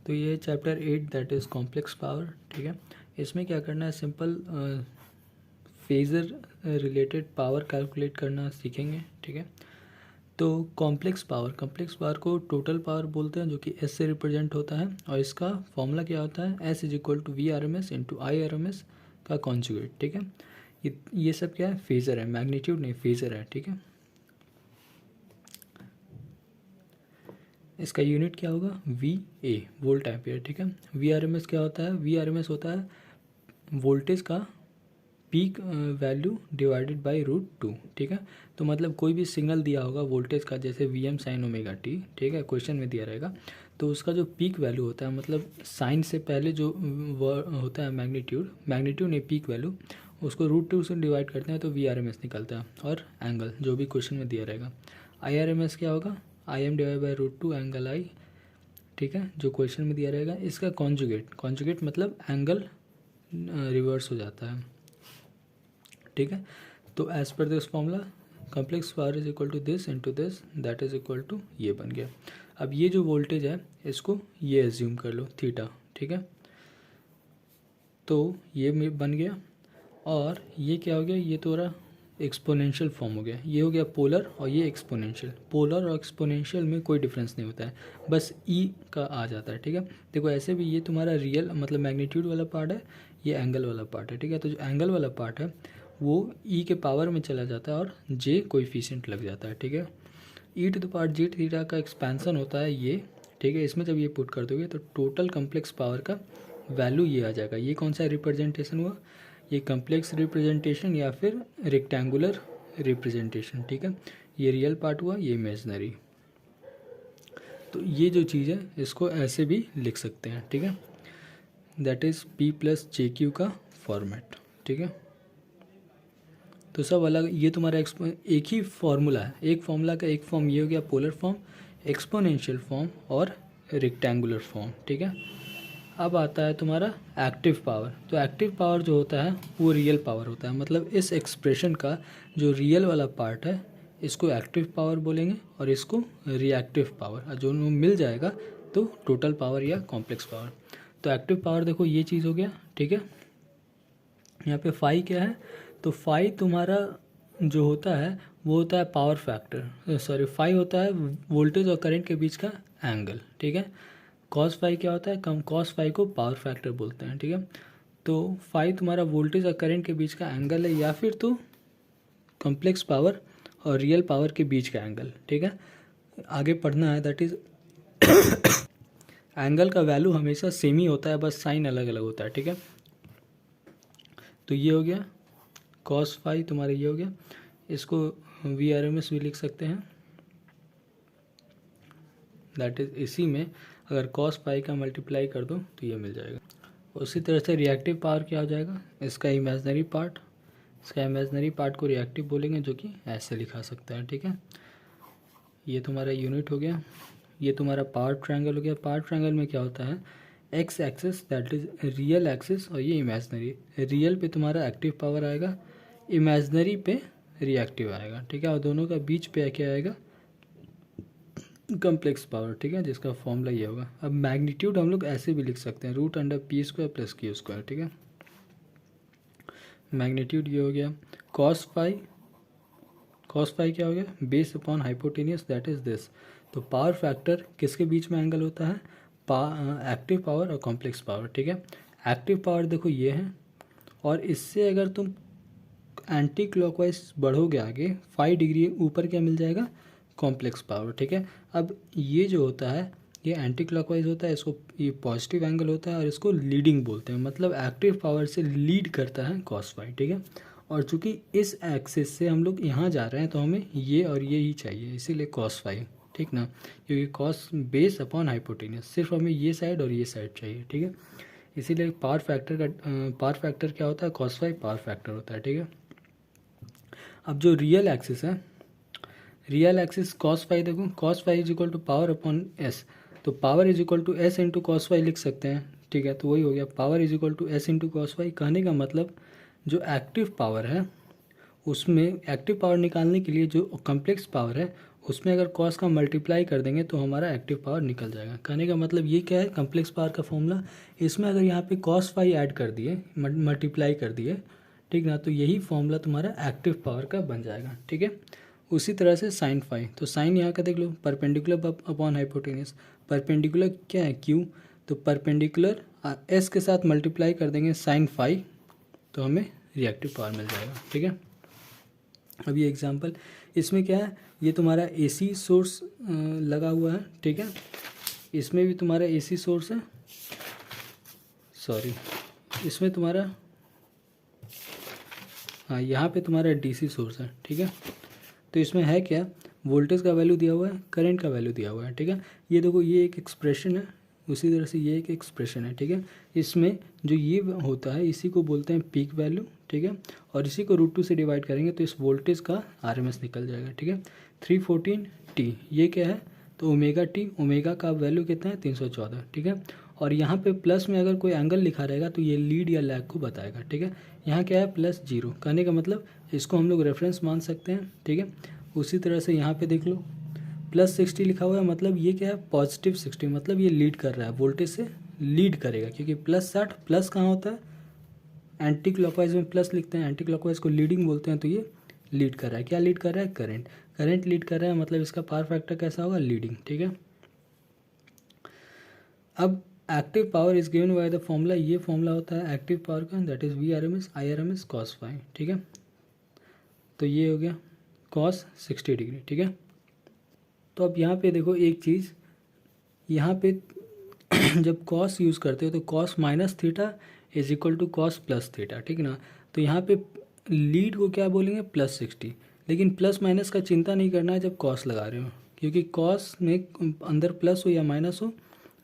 तो ये chapter 8 that is complex power, ठीक है। इसमें क्या करना है, simple phasor related power calculate करना सीखेंगे, ठीक है। तो कॉम्प्लेक्स पावर को टोटल पावर बोलते हैं, जो कि एस से रिप्रेजेंट होता है, और इसका फॉर्मूला क्या होता है, S is equal to V R M S into I R M S का कॉन्जुगेट, ठीक है। ये सब क्या है, फेज़र है, मैग्नीट्यूड नहीं, फेज़र है, ठीक है। इसका यूनिट क्या होगा, वी ए, वोल्ट एम्पियर, ठीक है। वी आर एम एस क्या होता है, वी आर एम एस होता है वोल्टेज का पीक वैल्यू डिवाइडेड बाय √2, ठीक है। तो मतलब कोई भी सिग्नल दिया होगा वोल्टेज का, जैसे V M sine omega T, ठीक है, क्वेश्चन में दिया रहेगा, तो उसका जो पीक वैल्यू होता है, मतलब साइन से पहले जो होता है मैग्नीट्यूड नहीं, पीक वैल्यू, उसको √2 से डिवाइड करते हैं तो वी आर एम एस निकलता है, और एंगल जो भी क्वेश्चन में दिया रहेगा। आई आर एम एस क्या होगा, I M divide by √2 angle I, ठीक है, जो क्वेश्चन में दिया रहेगा। इसका कॉन्जुगेट मतलब एंगल रिवर्स हो जाता है, ठीक है। तो as per this formula complex power is equal to this into this, that is equal to ये बन गया। अब ये जो वोल्टेज है इसको ये एज्यूम कर लो थीटा, ठीक है। तो ये बन गया, और ये क्या हो गया, ये थोड़ा एक्सपोनेंशियल फॉर्म हो गया, ये हो गया पोलर और ये एक्सपोनेंशियल। पोलर और एक्सपोनेंशियल में कोई डिफरेंस नहीं होता है, बस ई का आ जाता है, ठीक है। देखो ऐसे भी ये तुम्हारा रियल मतलब मैग्नीट्यूड वाला पार्ट है, ये एंगल वाला पार्ट है, ठीक है। तो जो एंगल वाला पार्ट है वो ई के पावर में चला जाता है और जे कोएफिशिएंट लग जाता है, ठीक है। E to the power j theta का एक्सपेंशन होता है ये, ठीक है। इसमें जब ये पुट कर दोगे तो टोटल कम्प्लेक्स पावर का वैल्यू ये आ जाएगा। ये कौन सा रिप्रेजेंटेशन हुआ, ये कम्प्लेक्स रिप्रेजेंटेशन या फिर रेक्टेंगुलर रिप्रेजेंटेशन, ठीक है। ये रियल पार्ट हुआ, ये इमेजनरी। तो ये जो चीज़ है इसको ऐसे भी लिख सकते हैं, ठीक है। That is P plus J Q का फॉर्मेट, ठीक है। तो सब अलग, ये तुम्हारा एक ही फार्मूला है, एक फार्मूला का एक फॉर्म ये हो गया पोलर फॉर्म, एक्सपोनेंशियल फॉर्म और रेक्टेंगुलर फॉर्म, ठीक है। अब आता है तुम्हारा एक्टिव पावर। तो एक्टिव पावर जो होता है वो रियल पावर होता है, मतलब इस एक्सप्रेशन का जो रियल वाला पार्ट है इसको एक्टिव पावर बोलेंगे और इसको रिएक्टिव पावर, जो मिल जाएगा तो टोटल पावर या कॉम्प्लेक्स पावर। तो एक्टिव पावर देखो ये चीज़ हो गया, ठीक है। यहाँ पे फाई क्या है, तो फाई तुम्हारा जो होता है वो होता है पावर फैक्टर, सॉरी फाई होता है वोल्टेज और करंट के बीच का एंगल, ठीक है। कॉस फाई क्या होता है, कम कॉस फाई को पावर फैक्टर बोलते हैं, ठीक है। तो फाई तुम्हारा वोल्टेज और करंट के बीच का एंगल है, या फिर तो कॉम्प्लेक्स पावर और रियल पावर के बीच का एंगल, ठीक है। आगे पढ़ना है, दैट इज एंगल का वैल्यू हमेशा सेम ही होता है, बस साइन अलग अलग होता है, ठीक है। तो ये हो गया कॉस फाई तुम्हारा, ये हो गया, इसको वी आर एम एस भी लिख सकते हैं, दैट इज इसी में अगर कॉस पाई का मल्टीप्लाई कर दो तो ये मिल जाएगा। उसी तरह से रिएक्टिव पावर क्या हो जाएगा, इसका इमेजनरी पार्ट को रिएक्टिव बोलेंगे, जो कि ऐसे लिखा सकता है, ठीक है। ये तुम्हारा यूनिट हो गया, ये तुम्हारा पावर ट्रायंगल हो गया। पावर ट्रायंगल में क्या होता है, x axis that is real axis और ये इमेजनरी। रियल पे तुम्हारा एक्टिव पावर आएगा, इमेजनरी पे रिएक्टिव आएगा, ठीक है। और दोनों का बीच पे क्या आएगा, कम्प्लेक्स पावर, ठीक है, जिसका फॉर्मूला ये होगा। अब मैग्नीट्यूड हम लोग ऐसे भी लिख सकते हैं, √p² प्लस q², ठीक है। मैग्नीट्यूड ये हो गया, कॉस फाई क्या हो गया, base upon hypotenuse that is this. तो पावर फैक्टर किसके बीच में एंगल होता है, एक्टिव पावर और कॉम्प्लेक्स पावर, ठीक है। एक्टिव पावर देखो ये है, और इससे अगर तुम एंटी क्लॉकवाइज बढ़ोगे आगे 5 डिग्री ऊपर क्या मिल जाएगा, कॉम्प्लेक्स पावर, ठीक है। अब ये जो होता है ये एंटी क्लॉकवाइज होता है, इसको ये पॉजिटिव एंगल होता है और इसको लीडिंग बोलते हैं, मतलब एक्टिव पावर से लीड करता है कॉस फाई, ठीक है। और चूंकि इस एक्सिस से हम लोग यहाँ जा रहे हैं तो हमें ये और ये ही चाहिए, इसीलिए कॉस फाई, ठीक ना, क्योंकि कॉस बेस अपॉन हाइपोटेनियस, सिर्फ हमें ये साइड और ये साइड चाहिए, ठीक है। इसीलिए पावर फैक्टर क्या होता है, कॉस फाई पावर फैक्टर होता है, ठीक है। अब जो रियल एक्सिस है, रियल एक्सिस कॉस फाई, देखो cos phi is equal to power upon S, तो power is equal to S into cos phi लिख सकते हैं, ठीक है। तो वही हो गया, power is equal to S into cos phi. कहने का मतलब जो एक्टिव पावर है उसमें एक्टिव पावर निकालने के लिए जो कम्प्लेक्स पावर है उसमें अगर कॉस का मल्टीप्लाई कर देंगे तो हमारा एक्टिव पावर निकल जाएगा। कहने का मतलब ये क्या है, कम्प्लेक्स पावर का फॉर्मूला। इसमें अगर यहाँ पे कॉस फाई ऐड कर दिए, मल्टीप्लाई कर दिए, ठीक ना, तो यही फॉर्मूला तुम्हारा एक्टिव पावर का बन जाएगा। ठीक है, उसी तरह से साइन फाई, तो साइन यहाँ का देख लो, परपेंडिकुलर अपॉन हाइपोटेन्यूज। परपेंडिकुलर क्या है, क्यू, तो परपेंडिकुलर एस के साथ मल्टीप्लाई कर देंगे साइन फाई, तो हमें रिएक्टिव पावर मिल जाएगा। ठीक है, अब ये एग्जांपल, इसमें क्या है, ये तुम्हारा एसी सोर्स लगा हुआ है। ठीक है, इसमें भी तुम्हारा एसी सोर्स है, सॉरी इसमें तुम्हारा, हाँ यहाँ पे तुम्हारा डीसी सोर्स है। ठीक है, तो इसमें है क्या, वोल्टेज का वैल्यू दिया हुआ है, करंट का वैल्यू दिया हुआ है। ठीक है, ये देखो ये एक एक्सप्रेशन है, उसी तरह से ये एक एक्सप्रेशन है। ठीक है, इसमें जो ये होता है इसी को बोलते हैं पीक वैल्यू। ठीक है, और इसी को √2 से डिवाइड करेंगे तो इस वोल्टेज का आरएमएस निकल जाएगा। ठीक है, 314T ये क्या है, तो ओमेगा टी, ओमेगा का वैल्यू कितना है 314। ठीक है, और यहाँ पे प्लस में अगर कोई एंगल लिखा रहेगा तो ये लीड या लैग को बताएगा। ठीक है, यहाँ क्या है +0, कहने का मतलब इसको हम लोग रेफरेंस मान सकते हैं। ठीक है, उसी तरह से यहाँ पे देख लो +60 लिखा हुआ है, मतलब ये क्या है +60, मतलब ये लीड कर रहा है, वोल्टेज से लीड करेगा, क्योंकि +60 प्लस कहाँ होता है, एंटी क्लॉकवाइज में प्लस लिखते हैं, एंटी क्लॉकवाइज को लीडिंग बोलते हैं, तो ये लीड कर रहा है। क्या लीड कर रहा है, करंट, करंट लीड कर रहा है, मतलब इसका पावर फैक्टर कैसा होगा, लीडिंग। ठीक है, अब active power is given by the formula, ये फॉर्मूला होता है एक्टिव पावर का, that is VRMS IRMS cos phi. ठीक है, तो ये हो गया cos 60 डिग्री। ठीक है, तो अब यहाँ पे देखो एक चीज़, यहाँ पे जब cos यूज़ करते हो तो cos -θ is equal to cos +θ। ठीक ना, तो यहाँ पे लीड को क्या बोलेंगे +60, लेकिन प्लस माइनस का चिंता नहीं करना है जब cos लगा रहे हो, क्योंकि cos में अंदर प्लस हो या माइनस हो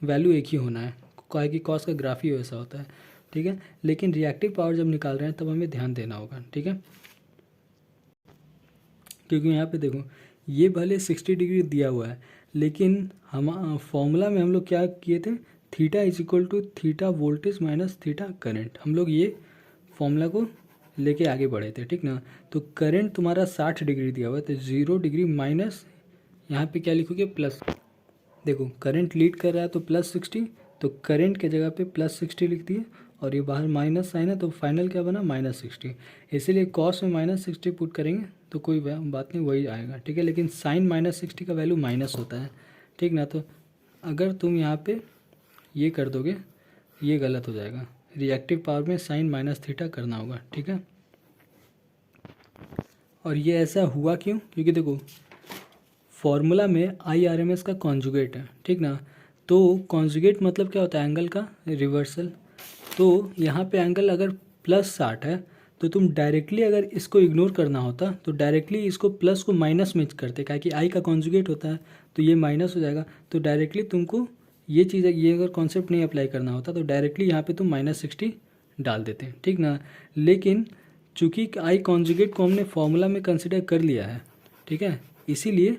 वैल्यू एक ही होना है, क्या कि cos का ग्राफ ही वैसा होता है। ठीक है, लेकिन रिएक्टिव पावर जब निकाल रहे हैं तब हमें ध्यान देना होगा। ठीक है, क्योंकि यहाँ पे देखो ये भले 60 डिग्री दिया हुआ है, लेकिन हम फॉर्मूला में हम लोग क्या किए थे, theta is equal to theta voltage minus theta current, हम लोग ये फॉर्मूला को लेके आगे बढ़े थे। ठीक ना, तो करंट तुम्हारा 60 डिग्री दिया हुआ है, तो 0 डिग्री माइनस, यहाँ पे क्या लिखोगे प्लस, देखो करंट लीड कर रहा है तो +60, तो करंट के जगह पे +60 लिख दिए, और ये बाहर माइनस साइन है तो फाइनल क्या बना -60, इसीलिए cos में -60 पुट करेंगे तो कोई बात नहीं, वही आएगा। ठीक है, लेकिन साइन -60 का वैल्यू माइनस होता है। ठीक ना, तो अगर तुम यहाँ पे ये कर दोगे ये गलत हो जाएगा, रिएक्टिव पावर में साइन -θ करना होगा। ठीक है, और ये ऐसा हुआ क्यों, क्योंकि देखो फॉर्मूला में IRMS का कॉन्जुगेट है। ठीक ना, तो कॉन्जुगेट मतलब क्या होता है, एंगल का रिवर्सल। तो यहाँ पे एंगल अगर +60 है तो तुम डायरेक्टली अगर इसको इग्नोर करना होता तो डायरेक्टली इसको प्लस को माइनस में करते, क्या कि आई का कॉन्जुगेट होता है, तो ये माइनस हो जाएगा, तो डायरेक्टली तुमको ये चीज़, ये अगर कॉन्सेप्ट नहीं अप्लाई करना होता तो डायरेक्टली यहाँ पे तुम -60 डाल देते। ठीक ना, लेकिन चूँकि आई कॉन्जुगेट को हमने फॉर्मूला में कंसिडर कर लिया है, ठीक है, इसीलिए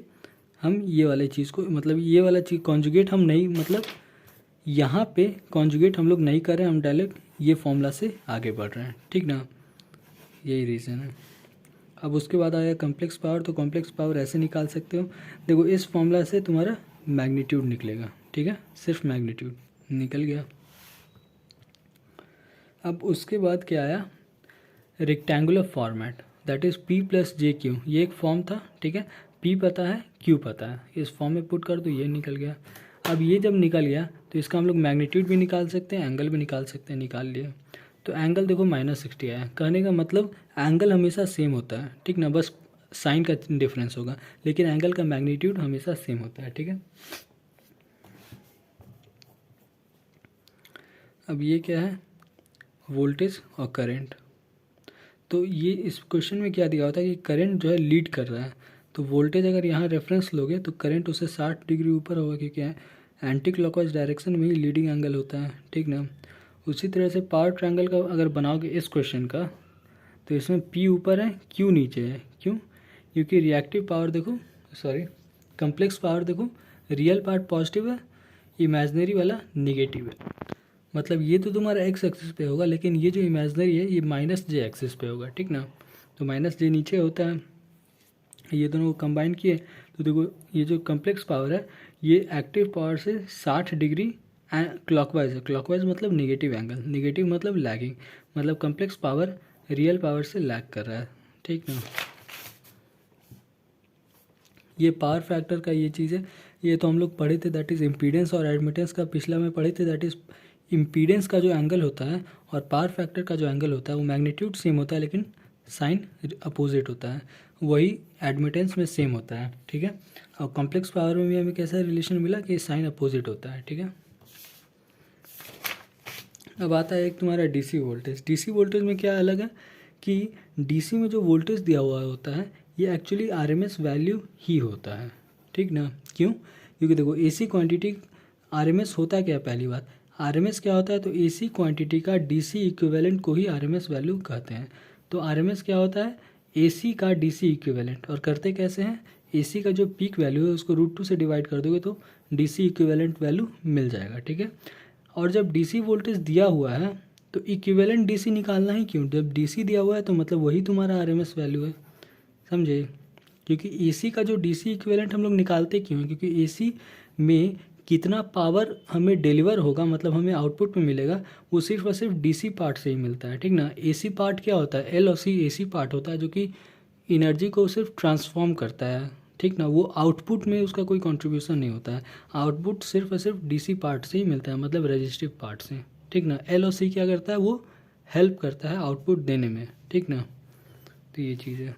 हम ये वाले चीज़ को, मतलब ये वाला चीज़ कॉन्जुगेट हम नहीं, मतलब यहाँ पे कॉन्जुगेट हम लोग नहीं कर रहे हैं, हम डायरेक्ट ये फॉर्मूला से आगे बढ़ रहे हैं। ठीक ना, यही रीज़न है। अब उसके बाद आया कॉम्प्लेक्स पावर, तो कॉम्प्लेक्स पावर ऐसे निकाल सकते हो, देखो इस फॉर्मूला से तुम्हारा मैग्नीट्यूड निकलेगा। ठीक है, सिर्फ मैग्नीट्यूड निकल गया। अब उसके बाद क्या आया, rectangular format, that is P+JQ, ये एक फॉर्म था। ठीक है, P पता है, Q पता है, इस फॉर्म में पुट कर दो, ये निकल गया। अब ये जब निकल गया तो इसका हम लोग मैग्नीट्यूड भी निकाल सकते हैं, एंगल भी निकाल सकते हैं, निकाल लिए। तो एंगल देखो -60 आया, कहने का मतलब एंगल हमेशा सेम होता है। ठीक ना, बस साइन का डिफरेंस होगा, लेकिन एंगल का मैग्नीट्यूड हमेशा सेम होता है। ठीक है, अब ये क्या है, वोल्टेज और करंट। तो ये इस क्वेश्चन में क्या दिया होता है कि करंट जो है लीड कर रहा है, तो वोल्टेज अगर यहाँ रेफरेंस लोगे तो करंट उससे 60 डिग्री ऊपर होगा, क्योंकि एंटी क्लॉकवाइज डायरेक्शन में ही लीडिंग एंगल होता है। ठीक ना, उसी तरह से पावर ट्रायंगल का अगर बनाओगे इस क्वेश्चन का, तो इसमें P ऊपर है, Q नीचे है। क्यों, क्योंकि रिएक्टिव पावर देखो, सॉरी कम्प्लेक्स पावर देखो, रियल पार्ट पॉजिटिव है, इमेजनरी वाला निगेटिव है, मतलब ये तो तुम्हारा x एक्सिस पे होगा, लेकिन ये जो इमेजनरी है ये -j एक्सिस पे होगा। ठीक ना, तो -j नीचे होता है, ये दोनों को कंबाइन किए तो देखो ये जो कम्प्लेक्स पावर है ये एक्टिव पावर से 60 डिग्री क्लॉकवाइज है। क्लॉकवाइज मतलब नेगेटिव एंगल, नेगेटिव मतलब लैगिंग, मतलब कम्प्लेक्स पावर रियल पावर से लैग कर रहा है, ठीक ना। ये पावर फैक्टर का ये चीज़ है, ये तो हम लोग पढ़े थे, दैट इज़ इम्पीडेंस और एडमिटेंस का पिछला में पढ़े थे। दैट इज़ इम्पीडेंस का जो एंगल होता है और पावर फैक्टर का जो एंगल होता है वो मैग्नीट्यूड सेम होता है लेकिन साइन अपोजिट होता है, वही एडमिटेंस में सेम होता है, ठीक है। और कॉम्प्लेक्स पावर में भी हमें कैसा रिलेशन मिला कि साइन अपोजिट होता है, ठीक है। अब आता है एक तुम्हारा डीसी वोल्टेज। डीसी वोल्टेज में क्या अलग है कि डीसी में जो वोल्टेज दिया हुआ होता है ये एक्चुअली आरएमएस वैल्यू ही होता है, ठीक ना। क्यों? क्योंकि देखो एसी क्वांटिटी आरएमएस होता है क्या, पहली बात आरएमएस क्या होता है, तो एसी क्वांटिटी का डीसी इक्विवेलेंट को ही आरएमएस वैल्यू कहते हैं। तो आरएमएस क्या होता है, एसी का डीसी इक्विवेलेंट। और करते कैसे हैं, एसी का जो पीक वैल्यू है उसको √2 से डिवाइड कर दोगे तो डीसी इक्विवेलेंट वैल्यू मिल जाएगा, ठीक है। और जब डीसी वोल्टेज दिया हुआ है तो इक्विवेलेंट डीसी निकालना ही क्यों, जब डीसी दिया हुआ है तो मतलब वही तुम्हारा आरएमएस वैल्यू है, समझे। क्योंकि एसी का जो डीसी इक्विवेलेंट हम लोग निकालते क्यों हैं, क्योंकि एसी में कितना पावर हमें डिलीवर होगा, मतलब हमें आउटपुट में मिलेगा, वो सिर्फ और सिर्फ डीसी पार्ट से ही मिलता है, ठीक ना। एसी पार्ट क्या होता है, एल और सी एसी पार्ट होता है जो कि एनर्जी को सिर्फ ट्रांसफॉर्म करता है, ठीक ना। वो आउटपुट में उसका कोई कंट्रीब्यूशन नहीं होता है, आउटपुट सिर्फ और सिर्फ डीसी पार्ट से ही मिलता है, मतलब रेजिस्टिव पार्ट से, ठीक ना। एल और सी क्या करता है, वो हेल्प करता है आउटपुट देने में, ठीक ना। तो ये चीज़ है।